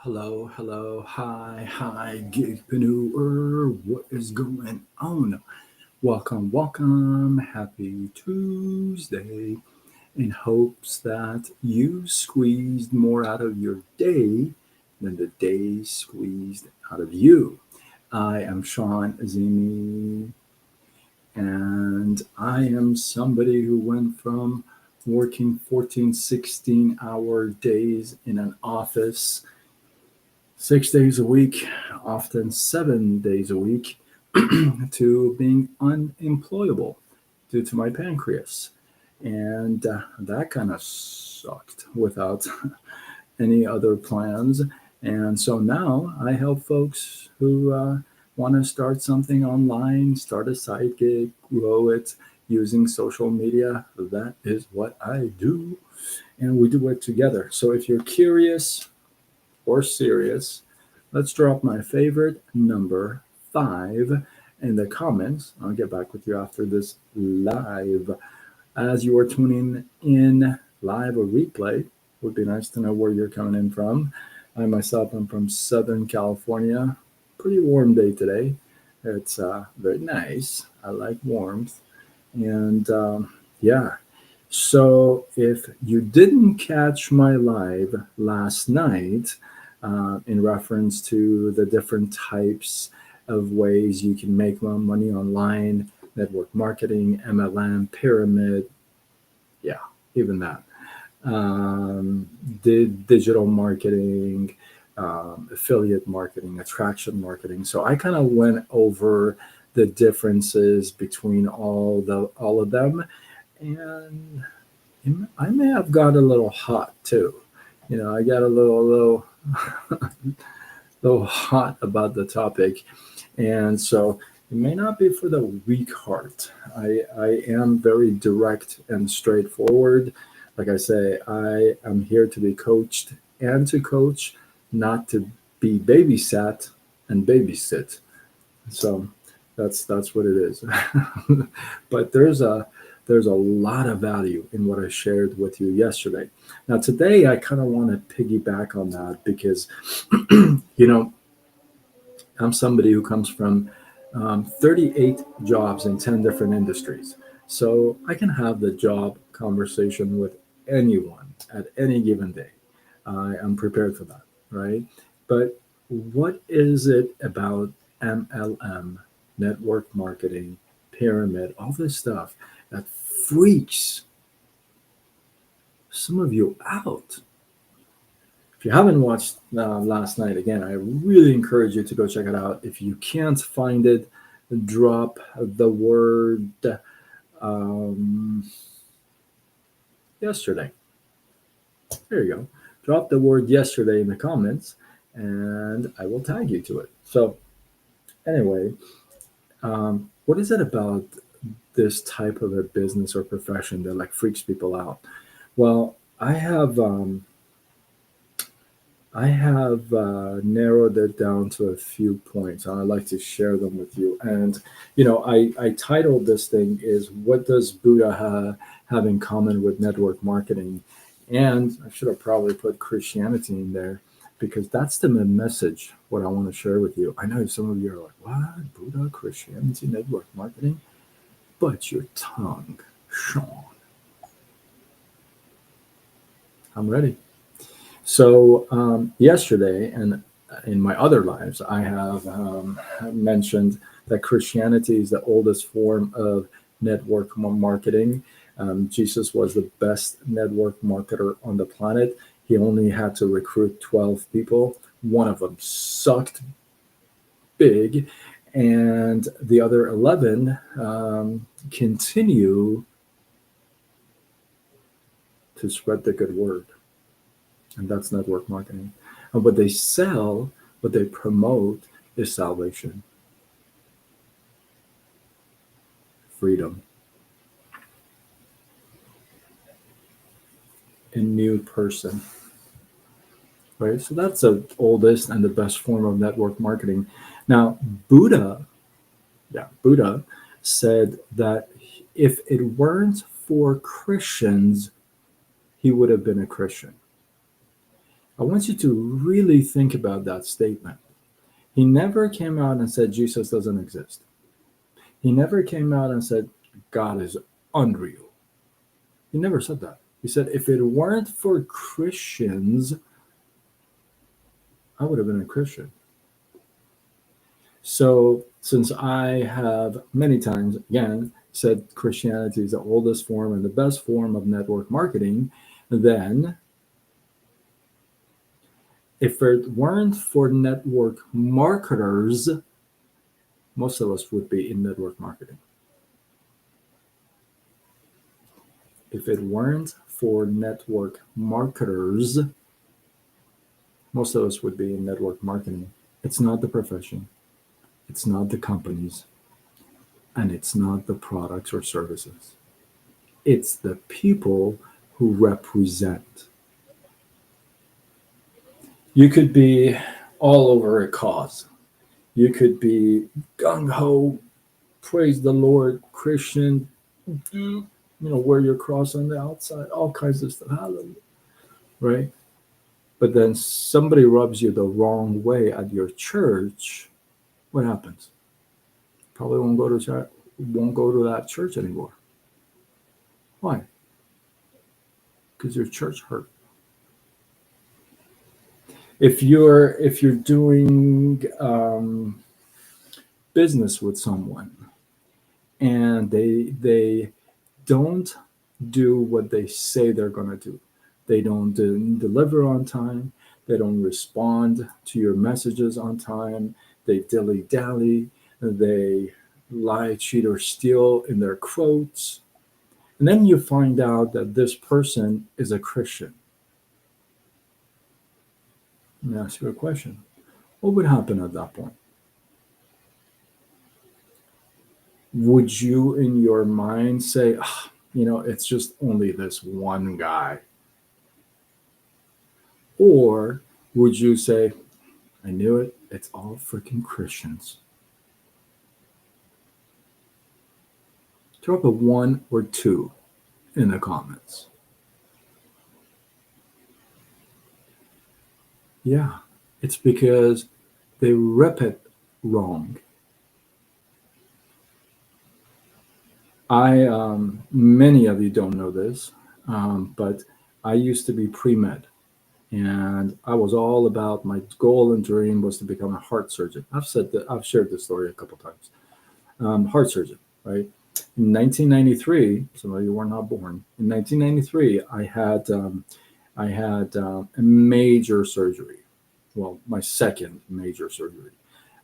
Hello, hello, hi, gigpreneur. What is going on? Welcome. Happy Tuesday. In hopes that you squeezed more out of your day than the day squeezed out of you. I am Sean Azimi, and I am somebody who went from working 14, 16-hour days in an office 6 days a week, often 7 days a week, to being unemployable due to my pancreas. And that kind of sucked without any other plans. And so now I help folks who want to start something online, start a side gig, grow it using social media. That is what I do. And we do it together. So if you're curious, or serious, let's drop my favorite number 5 in the comments. I'll get back with you after this live. As you are tuning in live or replay, would be nice to know where you're coming in from. I myself am from Southern California. Pretty warm day today. It's very nice. I like warmth. And yeah, so if you didn't catch my live last night, in reference to the different types of ways you can make money online, network marketing, MLM, pyramid, yeah, even that. Did digital marketing, affiliate marketing, attraction marketing. So I kind of went over the differences between all of them, and I may have got a little hot too. I got a little hot about the topic, and so it may not be for the weak heart. I am very direct and straightforward. Like I say, I am here to be coached and to coach, not to be babysat and babysit. So that's what it is. But there's a lot of value in what I shared with you yesterday. Now today I kind of want to piggyback on that because you know I'm somebody who comes from 38 jobs in 10 different industries. So I can have the job conversation with anyone at any given day. I am prepared for that, right? But what is it about MLM, network marketing, pyramid, all this stuff that freaks some of you out? If you haven't watched last night, again, I really encourage you to go check it out. If you can't find it, drop the word um, yesterday. There you go. Drop the word yesterday in the comments, and I will tag you to it. So, anyway, what is it about this type of a business or profession that like freaks people out? Well, I have narrowed it down to a few points, and I'd like to share them with you. And I titled this thing is "What Does Buddha have in common with network marketing?" And I should have probably put Christianity in there because that's the message. What I want to share with you. I know some of you are like, "What? Buddha, Christianity, network marketing?" But your tongue, Sean. I'm ready. So yesterday and in my other lives, I have mentioned that Christianity is the oldest form of network marketing. Jesus was the best network marketer on the planet. He only had to recruit 12 people. One of them sucked big, and the other 11 continue to spread the good word. And that's network marketing. And what they sell, what they promote is salvation, freedom, a new person, right? So that's the oldest and the best form of network marketing. Now, Buddha said that if it weren't for Christians, he would have been a Christian. I want you to really think about that statement. He never came out and said Jesus doesn't exist. He never came out and said God is unreal. He never said that. He said, if it weren't for Christians, I would have been a Christian. So, since I have many times, again, said Christianity is the oldest form and the best form of network marketing, then if it weren't for network marketers, most of us would be in network marketing. If it weren't for network marketers, most of us would be in network marketing. It's not the profession, it's not the companies, and it's not the products or services. It's the people who represent. You could be all over a cause. You could be gung ho, praise the Lord, Christian, wear your cross on the outside, all kinds of stuff. Hallelujah. Right? But then somebody rubs you the wrong way at your church, what happens? Probably won't go to church, won't go to that church anymore. Why? Because your church hurt. If you're doing business with someone and they don't do what they say they're going to do, they don't deliver on time, they don't respond to your messages on time, they dilly dally, they lie, cheat, or steal in their quotes, and then you find out that this person is a Christian. Let me ask you a question. What would happen at that point? Would you, in your mind, say, "Ah, it's just only this one guy"? Or would you say, I knew it, it's all freaking Christians? Drop a one or two in the comments. Yeah, it's because they rep it wrong. Many of you don't know this, but I used to be pre med, and I was all about my goal and dream was to become a heart surgeon. I've shared this story a couple times. Heart surgeon, right? In 1993, some of you were not born. In 1993, I had a major surgery. Well, my second major surgery.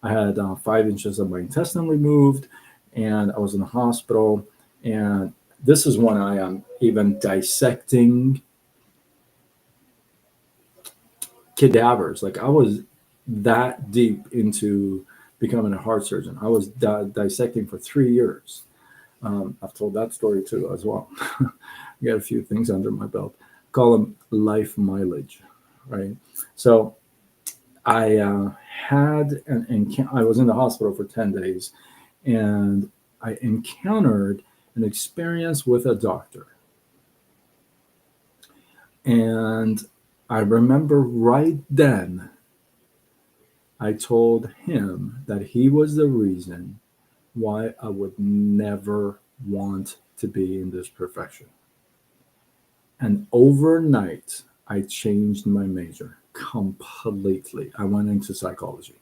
I had 5 inches of my intestine removed, and I was in the hospital. And this is when I am even dissecting cadavers. Like I was that deep into becoming a heart surgeon. I was dissecting for 3 years. I've told that story too as well. I got a few things under my belt. Call them life mileage, right? So I I was in the hospital for 10 days, and I encountered an experience with a doctor, and I remember right then I told him that he was the reason why I would never want to be in this profession. And overnight, I changed my major completely. I went into psychology.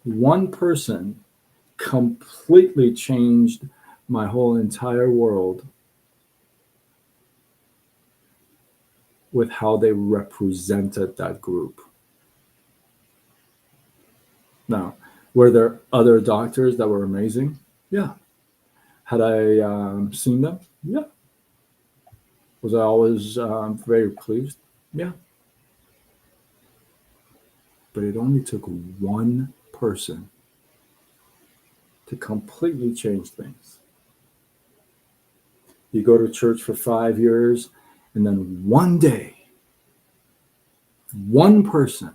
One person completely changed my whole entire world with how they represented that group. Now, were there other doctors that were amazing? Yeah. Had I seen them? Yeah. Was I always very pleased? Yeah. But it only took one person to completely change things. You go to church for 5 years, and then one day, one person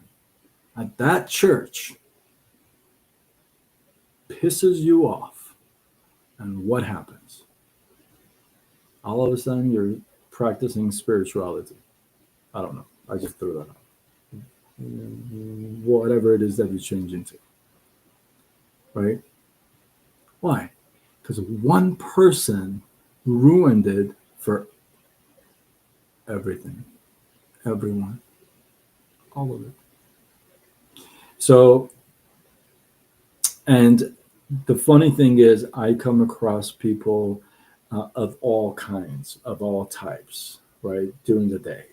at that church pisses you off. And what happens? All of a sudden, you're practicing spirituality. I don't know. I just threw that out. Whatever it is that you change into, right? Why? Because one person ruined it for everything, everyone, all of it. So, and the funny thing is, I come across people of all kinds, of all types, right, during the day.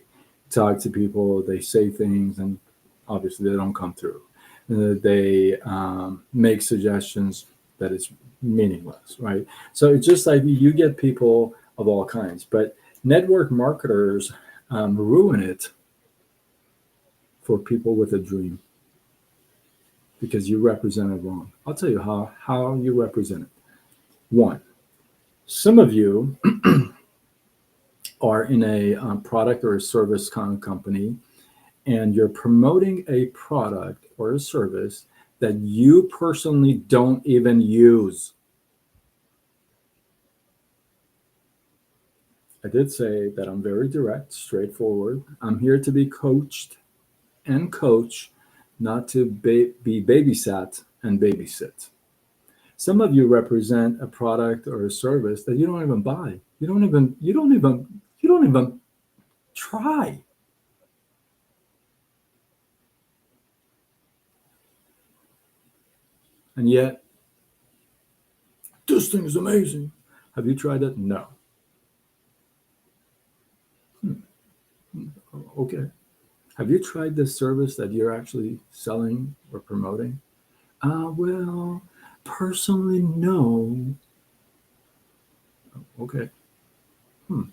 Talk to people, they say things, and obviously they don't come through. They make suggestions that it's meaningless, right? So it's just like you get people of all kinds, but network marketers ruin it for people with a dream because you represent it wrong. I'll tell you how you represent it. One, some of you are in a product or a service kind of company, and you're promoting a product or a service that you personally don't even use. I did say that I'm very direct, straightforward. I'm here to be coached and coach, not to be babysat and babysit. Some of you represent a product or a service that you don't even buy. You don't even try. And yet, this thing is amazing. Have you tried it? No. Hmm. Okay. Have you tried this service that you're actually selling or promoting? Well, personally, no. Okay. Hmm.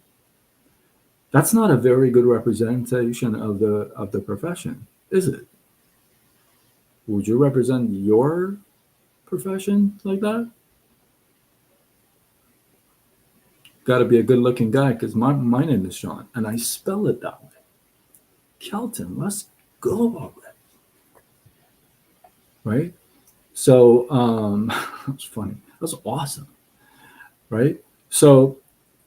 That's not a very good representation of the profession, is it? Would you represent your profession like that? Got to be a good looking guy because my name is Sean and I spell it that way. Kelton, let's go already. Right? So that's funny. That's awesome. Right? So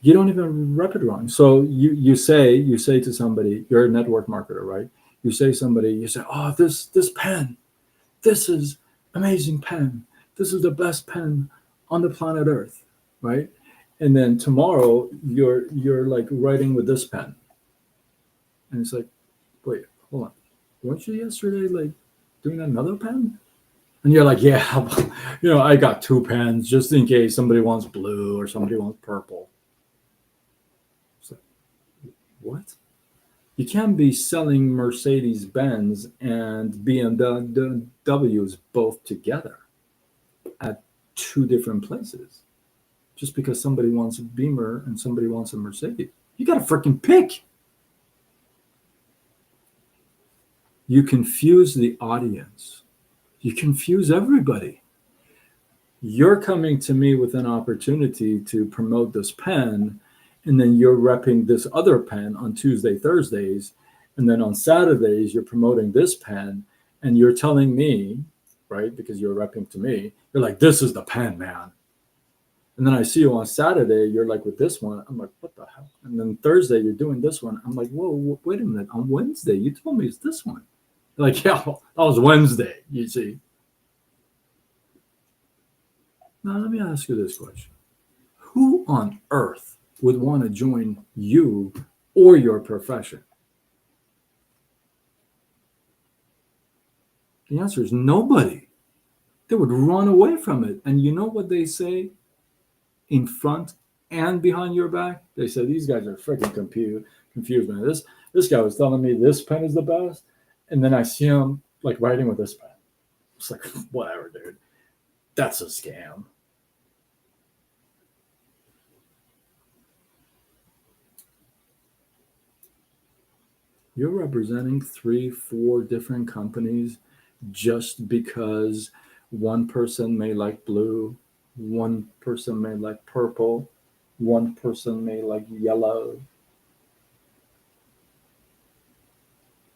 you don't even rep it wrong. So you say to somebody, you're a network marketer, right? You say, oh, this pen, this is amazing pen. This is the best pen on the planet Earth, right? And then tomorrow you're like writing with this pen, and it's like, wait, hold on, weren't you yesterday like doing another pen? And you're like, yeah, I got two pens just in case somebody wants blue or somebody wants purple. It's like, what? You can't be selling Mercedes Benz and BMWs both together at two different places just because somebody wants a Beamer and somebody wants a Mercedes. You got to freaking pick. You confuse the audience. You confuse everybody. You're coming to me with an opportunity to promote this pen, and then you're repping this other pen on Tuesday, Thursdays, and then on Saturdays you're promoting this pen, and you're telling me, right, because you're repping to me, you're like, this is the pen, man. And then I see you on Saturday, you're like with this one. I'm like, what the hell? And then Thursday you're doing this one. I'm like, whoa, wait a minute. On Wednesday you told me it's this one. You're like, yeah, that was Wednesday. You see. Now let me ask you this question: who on earth would want to join you or your profession? The answer is nobody. They would run away from it. And you know what they say in front and behind your back? They say, these guys are freaking confused, man. This guy was telling me this pen is the best. And then I see him like writing with this pen. It's like, whatever, dude. That's a scam. You're representing 3, 4 different companies just because one person may like blue, one person may like purple, one person may like yellow.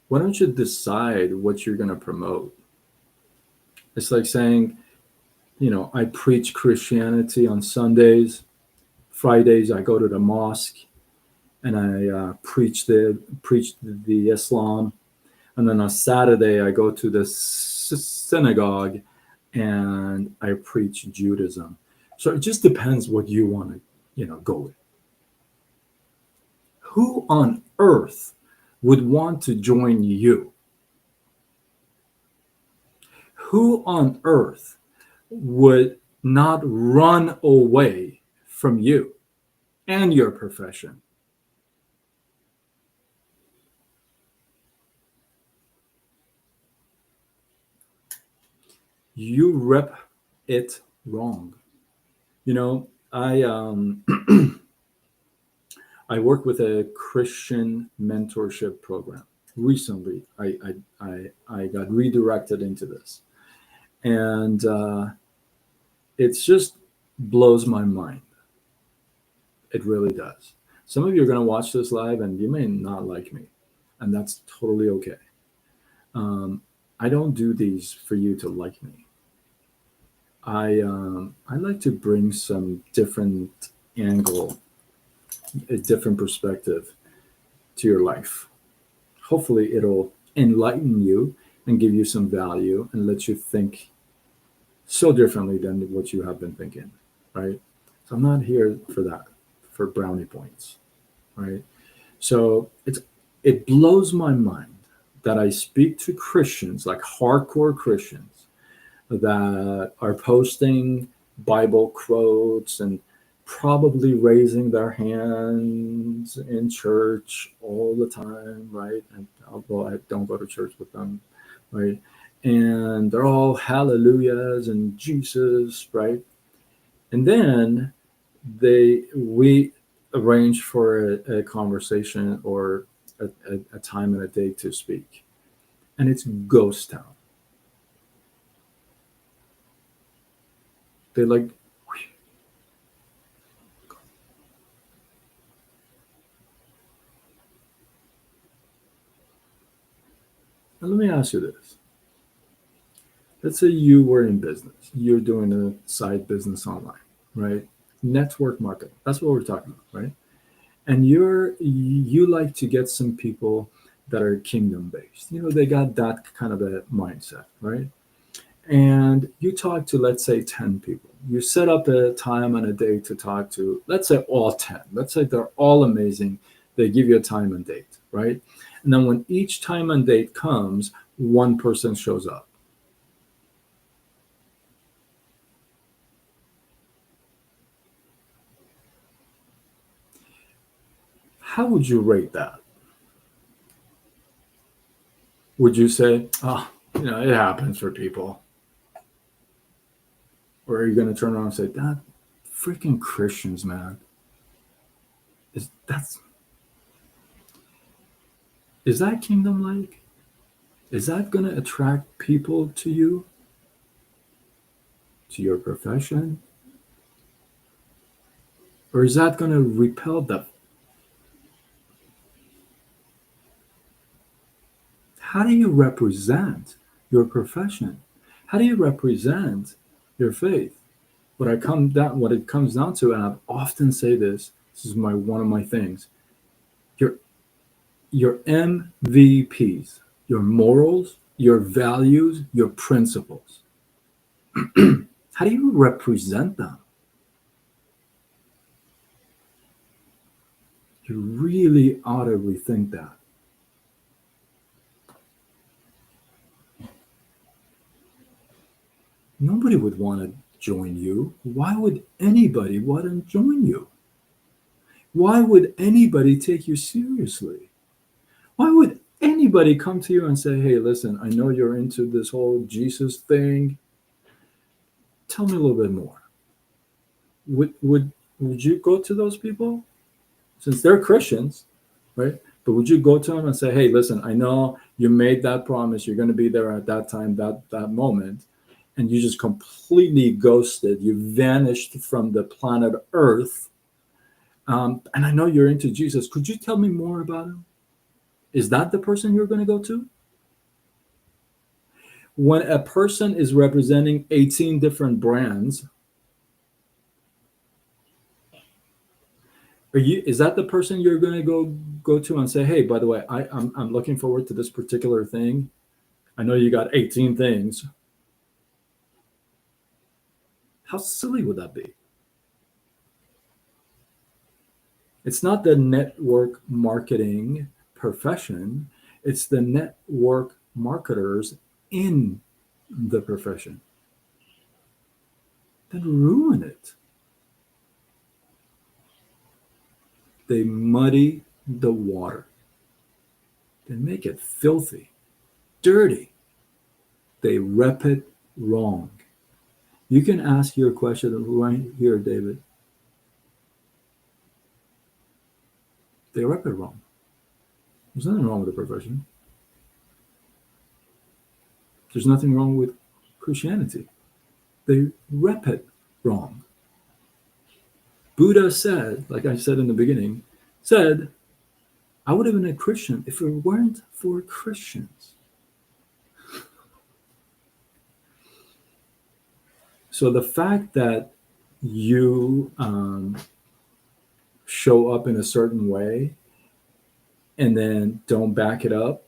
Why don't you decide what you're going to promote? It's like saying, I preach Christianity on Sundays. Fridays, I go to the mosque. and I preached the Islam, and then on Saturday I go to the synagogue and I preach Judaism. So it just depends what you want to, go with. Who on earth would want to join you? Who on earth would not run away from you and your profession? You rep it wrong. I work with a Christian mentorship program. Recently, I got redirected into this, and it just blows my mind. It really does. Some of you are going to watch this live, and you may not like me, and that's totally okay. I don't do these for you to like me. I like to bring some different angle, a different perspective to your life. Hopefully, it'll enlighten you and give you some value and let you think so differently than what you have been thinking, right? So I'm not here for that, for brownie points, right? So it blows my mind that I speak to Christians, like hardcore Christians, that are posting Bible quotes and probably raising their hands in church all the time, right? And although I don't go to church with them, right? And they're all hallelujahs and Jesus, right? And then we arrange for a conversation or a time and a date to speak, and it's ghost town. They like, now let me ask you this. Let's say you were in business. You're doing a side business online, right? Network marketing. That's what we're talking about, right? And you like to get some people that are kingdom based. They got that kind of a mindset, right? And you talk to, let's say, 10 people. You set up a time and a date to talk to, let's say, all 10. Let's say they're all amazing. They give you a time and date, right? And then when each time and date comes, one person shows up. How would you rate that? Would you say, oh, it happens for people? Or are you going to turn around and say, that freaking Christians, man, is that's is that kingdom like? Is that going to attract people to you, to your profession? Or is that going to repel them? How do you represent your profession? How do you represent your faith? What it comes down to, and I've often say this is one of my things. Your your MVPs, your morals, your values, your principles. How do you represent them? You really ought to rethink that. Nobody would want to join you. Why would anybody want to join you? Why would anybody take you seriously? Why would anybody come to you and say, hey, listen, I know you're into this whole Jesus thing. Tell me a little bit more. Would you go to those people? Since they're Christians, right? But would you go to them and say, hey, listen, I know you made that promise. You're going to be there at that time, that moment. And you just completely ghosted. You vanished from the planet Earth. And I know you're into Jesus. Could you tell me more about him? Is that the person you're going to go to? When a person is representing 18 different brands, Is that the person you're going to go to and say, hey, by the way, I'm looking forward to this particular thing. I know you got 18 things. How silly would that be? It's not the network marketing profession, it's the network marketers in the profession that ruin it. They muddy the water, they make it filthy, dirty, they rep it wrong. You can ask your question right here, David. They rep it wrong. There's nothing wrong with the profession. There's nothing wrong with Christianity. They rep it wrong. Buddha said, like I said in the beginning, said, I would have been a Christian if it weren't for Christians. So the fact that you show up in a certain way and then don't back it up,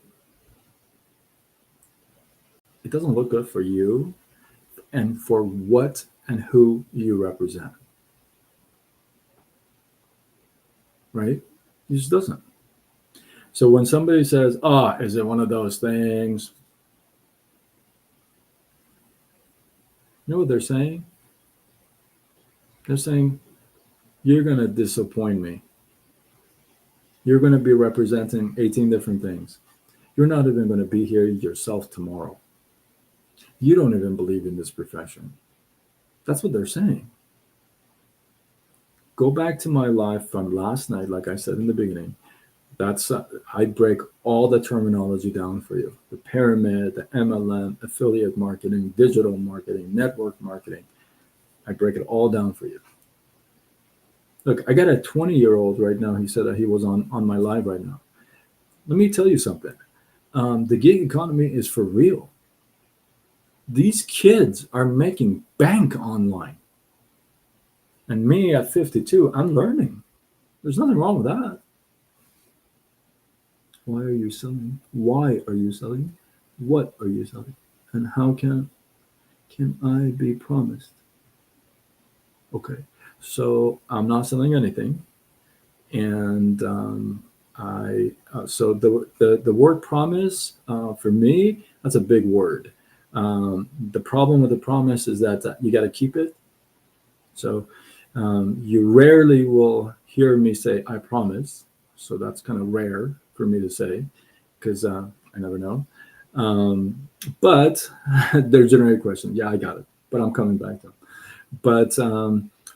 it doesn't look good for you and for what and who you represent. Right? It just doesn't. So when somebody says, is it one of those things? You know what they're saying? They're saying, you're going to disappoint me. You're going to be representing 18 different things. You're not even going to be here yourself tomorrow. You don't even believe in this profession. That's what they're saying. Go back to my live from last night, like I said in the beginning. I break all the terminology down for you. The pyramid, the MLM, affiliate marketing, digital marketing, network marketing. I break it all down for you. Look, I got a 20-year-old right now. He said that he was on my live right now. Let me tell you something. The gig economy is for real. These kids are making bank online. And me at 52, I'm learning. There's nothing wrong with that. Why are you selling? Why are you selling? What are you selling? And how can I be promised? Okay, so I'm not selling anything, and so the word promise for me, that's a big word. The problem with the promise is that you got to keep it. So you rarely will hear me say I promise. So that's kind of rare for me to say because I never know. But there's generic question. Yeah, I got it. But I'm coming back to it. But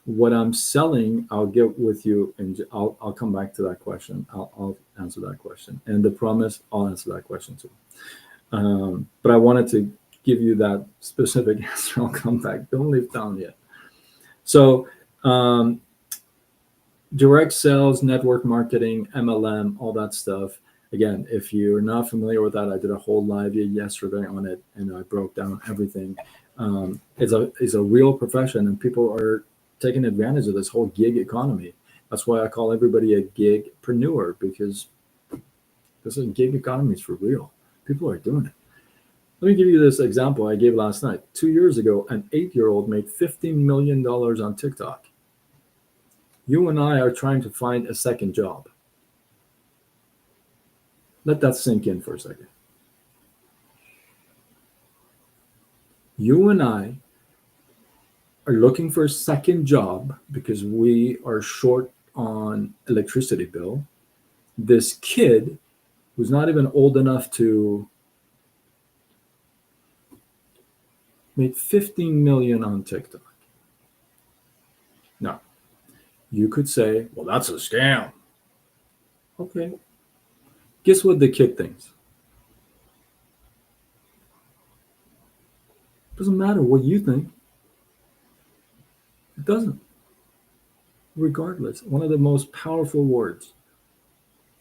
what I'm selling, I'll get with you, and I'll come back to that question. I'll answer that question. And the promise, I'll answer that question too. But I wanted to give you that specific answer. I'll come back. Don't leave town yet. So direct sales, network marketing, MLM, all that stuff. Again, if you're not familiar with that, I did a whole live yesterday on it, and I broke down everything. It's a real profession, and people are taking advantage of this whole gig economy. That's why I call everybody a gigpreneur, because this is gig economy is for real. People are doing it. Let me give you this example I gave last night. 2 years ago, an 8-year-old made $15 million on TikTok. You and I are trying to find a second job. Let that sink in for a second. You and I are looking for a second job because we are short on electricity bill. This kid who's not even old enough to made 15 million on TikTok. Now, you could say, well, that's a scam. Okay. Guess what the kid thinks? Doesn't matter what you think. It doesn't. Regardless, one of the most powerful words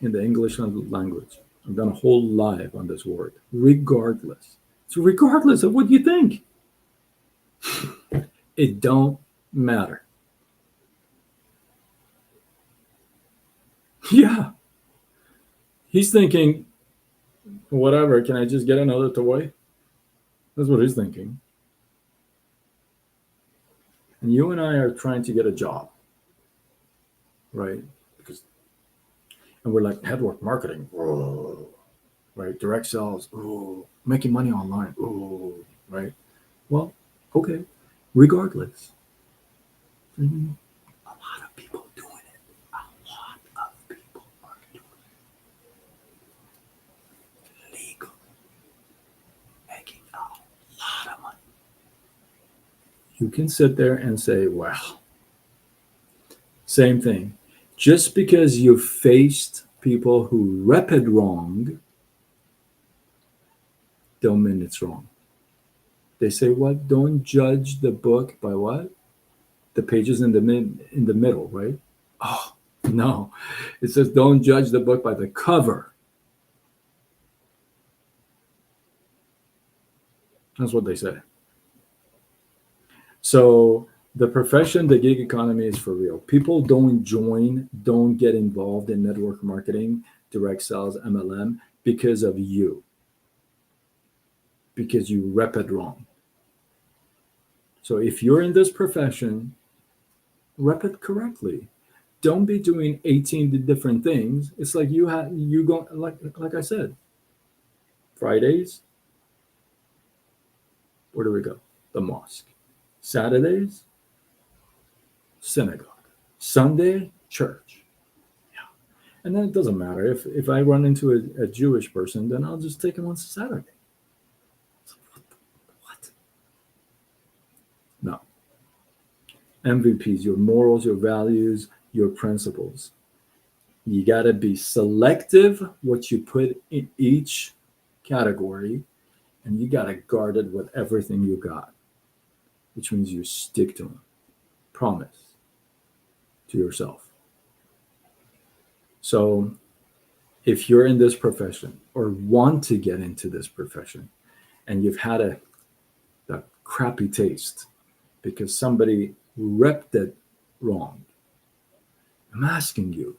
in the English language. I've done a whole live on this word. Regardless. So regardless of what you think, it don't matter. Yeah, he's thinking, whatever, can I just get another toy? That's what he's thinking. And you and I are trying to get a job, right? Because and we're like network marketing, whoa, right? Direct sales, oh, making money online, oh, right? Well, okay. Regardless, mhm, a lot of people doing it. A lot of people are doing it legal, making a lot of money. You can sit there and say, well, same thing. Just because you faced people who rep it wrong, don't mean it's wrong. They say what? Don't judge the book by what? The pages in the middle, right? Oh no, it says don't judge the book by the cover. That's what they say. So the profession, the gig economy is for real. People don't join, don't get involved in network marketing, direct sales, MLM because of you, because you rep it wrong. So if you're in this profession, rep it correctly. Don't be doing 18 different things. It's like you go like I said, Fridays, where do we go? The mosque. Saturdays, synagogue. Sunday, church. And then it doesn't matter if I run into a Jewish person, then I'll just take him on Saturday. What? No. MVPs, your morals, your values, your principles. You got to be selective what you put in each category, and you got to guard it with everything you got, which means you stick to them. Promise to yourself. So if you're in this profession or want to get into this profession and you've had a crappy taste because somebody repped it wrong, I'm asking you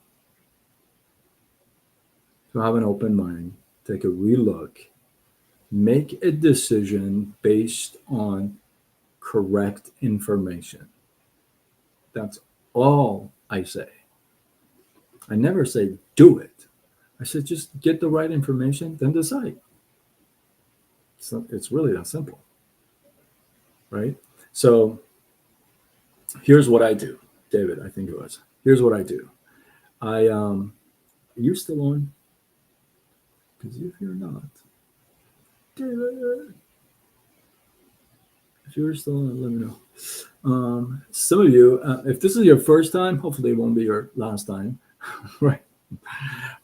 to have an open mind, take a relook, make a decision based on correct information. That's all I say. I never say do it. I said just get the right information, then decide. So it's really that simple, right? So here's what I do, David. I think it was. Here's what I do. Are you still on? Because if you're not, David, if you're still on, let me know. Some of you, if this is your first time, hopefully it won't be your last time, right?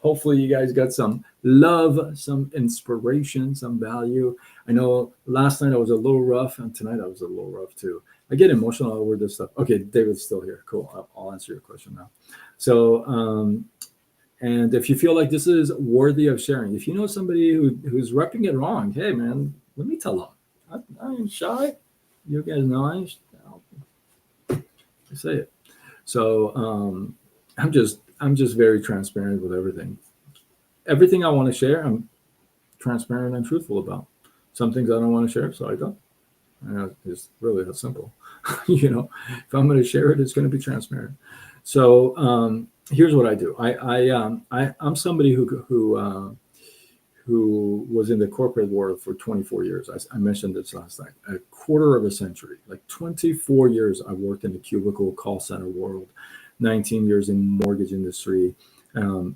Hopefully you guys got some love, some inspiration, some value. I know last night I was a little rough, and tonight I was a little rough too. I get emotional over this stuff. Okay, David's still here. Cool. I'll answer your question now. So, and if you feel like this is worthy of sharing, if you know somebody who's repping it wrong, hey man, let me tell them. I ain't shy. You guys know I say it. So I'm just very transparent with everything. Everything I want to share, I'm transparent and truthful about. Some things I don't want to share, so I don't. It's really that simple. If I'm going to share it, it's going to be transparent. So here's what I do. I'm somebody who was in the corporate world for 24 years. I mentioned this last night. A quarter of a century, like 24 years, I worked in the cubicle call center world. 19 years in mortgage industry.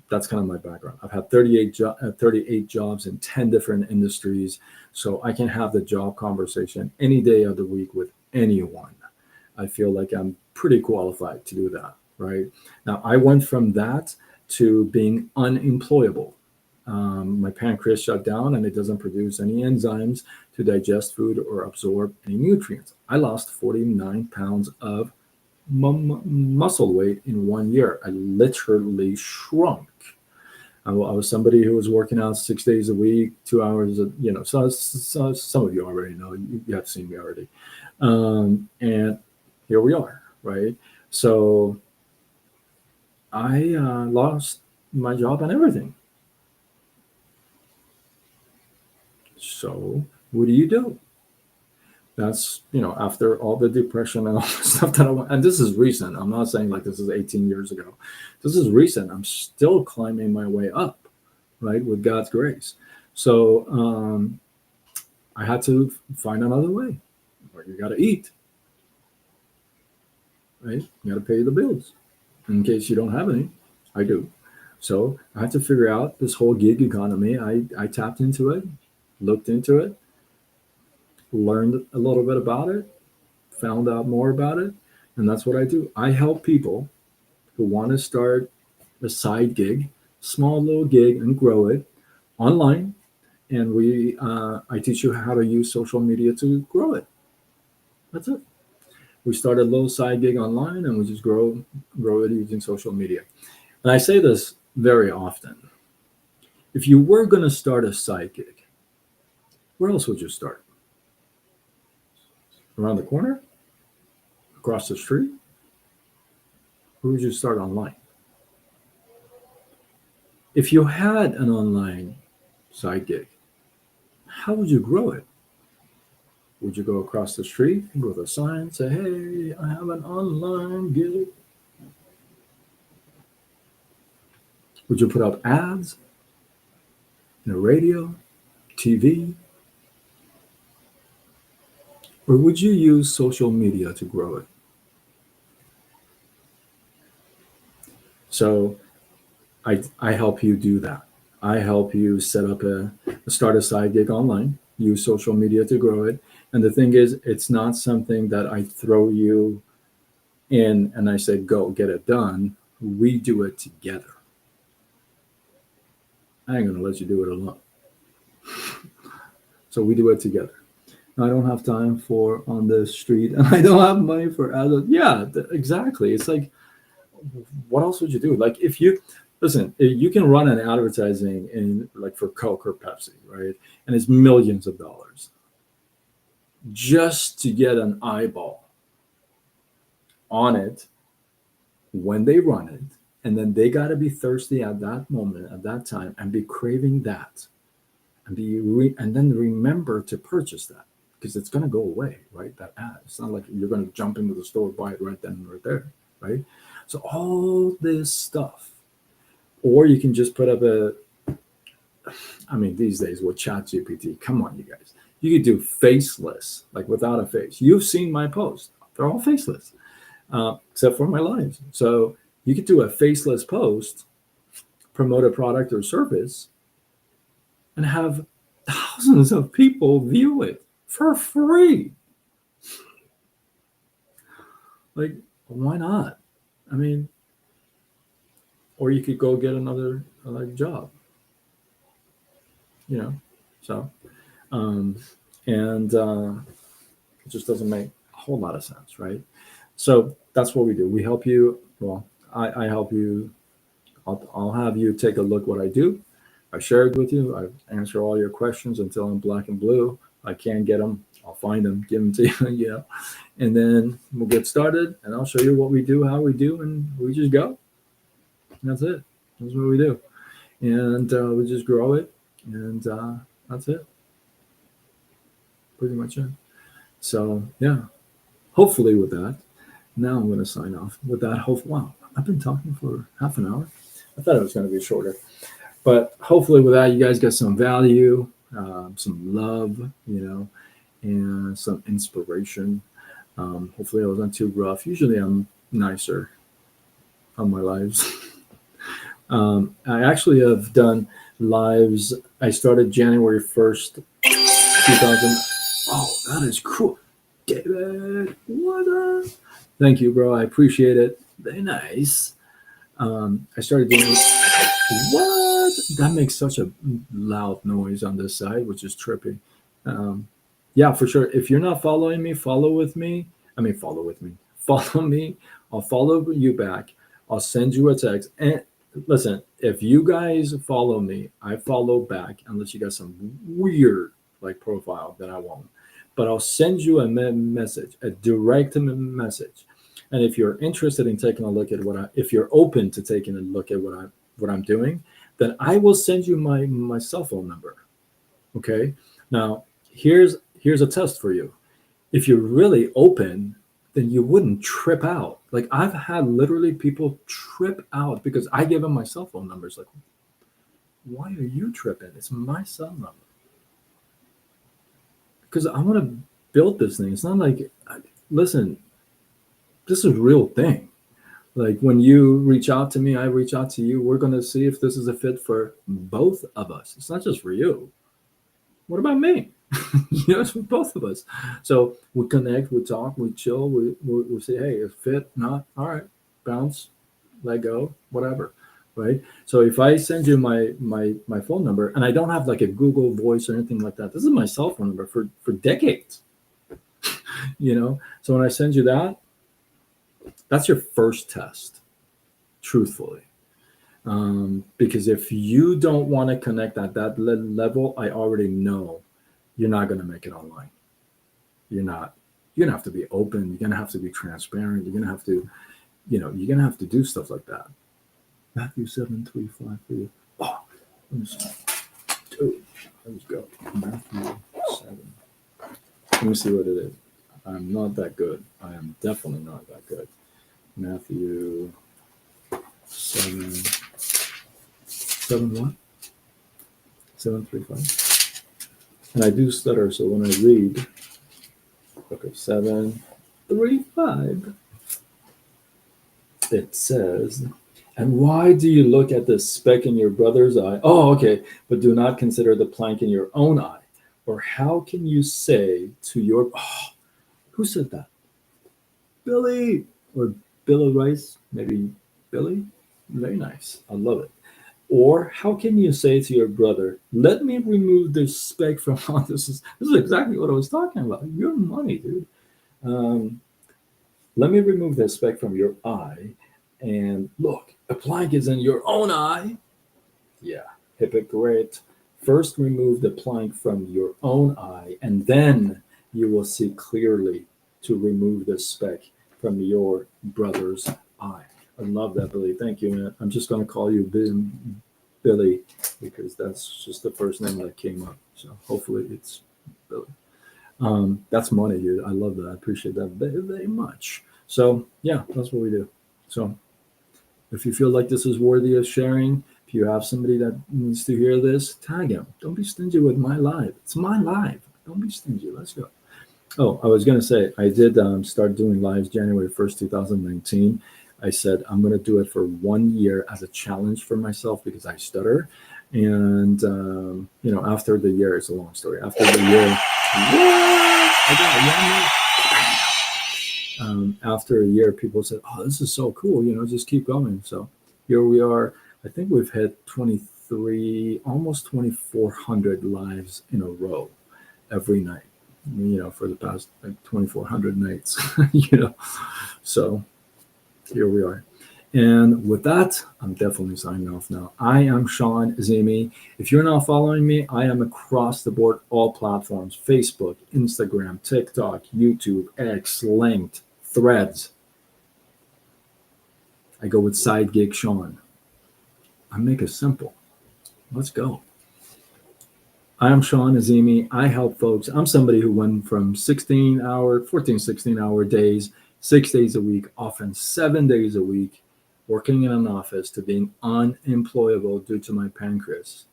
That's kind of my background. I've had 38 jobs in 10 different industries, so I can have the job conversation any day of the week with anyone. I feel like I'm pretty qualified to do that, right? Now, I went from that to being unemployable. My pancreas shut down and it doesn't produce any enzymes to digest food or absorb any nutrients. I lost 49 pounds of muscle weight in 1 year. I literally shrunk. I was somebody who was working out 6 days a week, 2 hours. So some of you already know. You have seen me already, and here we are, right? So I lost my job and everything. So what do you do? That's, after all the depression and all the stuff that I went, and this is recent. I'm not saying like this is 18 years ago. This is recent. I'm still climbing my way up, right, with God's grace. So I had to find another way. Or you got to eat, right? You got to pay the bills. In case you don't have any, I do. So I had to figure out this whole gig economy. I tapped into it, looked into it, learned a little bit about it, found out more about it, and that's what I do. I help people who want to start a side gig, small little gig, and grow it online. And I teach you how to use social media to grow it. That's it. We start a little side gig online, and we just grow it using social media. And I say this very often. If you were going to start a side gig, where else would you start? Around the corner? Across the street? Or would you start online? If you had an online side gig, how would you grow it? Would you go across the street with a sign, say, hey, I have an online gig? Would you put up ads in the radio, TV? Or would you use social media to grow it? So I help you do that. I help you set up start a side gig online, use social media to grow it. And the thing is, it's not something that I throw you in and I say, go get it done. We do it together. I ain't going to let you do it alone. So we do it together. I don't have time for on the street, and I don't have money for adults. Yeah, exactly. It's like, what else would you do? Like, if you listen, you can run an advertising in like for Coke or Pepsi, right? And it's millions of dollars just to get an eyeball on it when they run it, and then they got to be thirsty at that moment, at that time, and be craving that, and and then remember to purchase that because it's going to go away, right? That ad. It's not like you're going to jump into the store, buy it right then and right there, right? So all this stuff, or you can just put up these days with Chat GPT, come on, you guys. You could do faceless, like without a face. You've seen my posts. They're all faceless, except for my lives. So you could do a faceless post, promote a product or service, and have thousands of people view it for free. Like, why not? I mean, or you could go get another job, So, and it just doesn't make a whole lot of sense, right? So that's what we do. We help you. Well, I help you. I'll have you take a look what I do. I share it with you. I answer all your questions until I'm black and blue. I can't get them. I'll find them, give them to you, and then we'll get started, and I'll show you what we do, how we do, and we just go. And that's it. That's what we do, and we just grow it, and that's it. Pretty much it. So yeah, hopefully with that. Now I'm going to sign off with that. Wow, I've been talking for half an hour. I thought it was going to be shorter. But hopefully with that, you guys get some value, some love, and some inspiration. Hopefully I wasn't too rough. Usually I'm nicer on my lives. I actually have done lives. I started January 1st, 2000. Oh, that is cool. David, what up? Thank you, bro. I appreciate it. Very nice. I started doing what? That makes such a loud noise on this side, which is trippy. Yeah, for sure. If you're not following me, follow with me. Follow with me. Follow me. I'll follow you back. I'll send you a text. And listen, if you guys follow me, I follow back unless you got some weird profile that I won't. But I'll send you a message, a direct message. And if you're interested in taking a look at if you're open to taking a look at what what I'm doing, then I will send you my cell phone number. Okay. Now here's a test for you. If you're really open, then you wouldn't trip out. Like I've had literally people trip out because I give them my cell phone numbers. Like, why are you tripping? It's my cell number. Because I want to build this thing. It's not like, listen, this is a real thing. Like when you reach out to me, I reach out to you. We're going to see if this is a fit for both of us. It's not just for you. What about me? It's for both of us. So we connect, we talk, we chill, we say, hey, it's fit, not, all right, bounce, let go, whatever. Right. So if I send you my phone number and I don't have like a Google voice or anything like that, this is my cell phone number for decades. So when I send you that, that's your first test, truthfully. Because if you don't want to connect at that level, I already know you're not going to make it online. You're not. You're going to have to be open. You're going to have to be transparent. You're going to have to, you're going to have to do stuff like that. Matthew 7:3-5 for you. Oh, let me see. Let's go. Matthew 7. Let me see what it is. I'm not that good. I am definitely not that good. Matthew 7. 7 what? 7:3-5. And I do stutter, so when I read, okay, 7:3-5, it says, and why do you look at the speck in your brother's eye? Oh, okay, but do not consider the plank in your own eye. Or how can you say to your, who said that? Billy, or Bill Rice, maybe Billy? Very nice. I love it. Or how can you say to your brother, let me remove this speck from this is exactly what I was talking about. Your money, dude. Let me remove this speck from your eye. And look, a plank is in your own eye. Yeah, hypocrite. First remove the plank from your own eye, and then you will see clearly to remove the speck from your brother's eye. I love that, Billy. Thank you, man. I'm just going to call you Billy because that's just the first name that came up. So hopefully it's Billy. That's money, dude. I love that. I appreciate that very, very much. So yeah, that's what we do. So if you feel like this is worthy of sharing, if you have somebody that needs to hear this, tag him. Don't be stingy with my live. It's my live. Don't be stingy. Let's go. Oh, I was going to say, I did start doing lives January 1st, 2019. I said, I'm going to do it for 1 year as a challenge for myself because I stutter. And, after the year, it's a long story. After the year, after a year, people said, oh, this is so cool. Just keep going. So here we are. I think we've hit 23, almost 2,400 lives in a row every night. For the past 2,400 nights, So here we are. And with that, I'm definitely signing off now. I am Sean Zimi. If you're not following me, I am across the board, all platforms: Facebook, Instagram, TikTok, YouTube, X, Linked, Threads. I go with Side Gig Sean. I make it simple. Let's go. I am Sean Azimi. I help folks. I'm somebody who went from 16-hour days, 6 days a week, often 7 days a week, working in an office, to being unemployable due to my pancreas.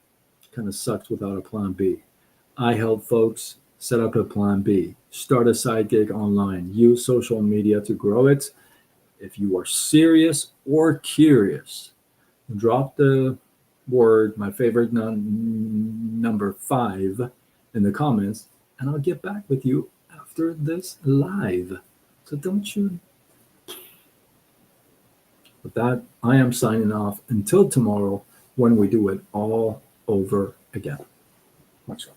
Kind of sucked without a plan B. I help folks set up a plan B, start a side gig online, use social media to grow it. If you are serious or curious, drop the word, my favorite number 5, in the comments, and I'll get back with you after this live. So don't you. With that, I am signing off until tomorrow when we do it all over again. Much love.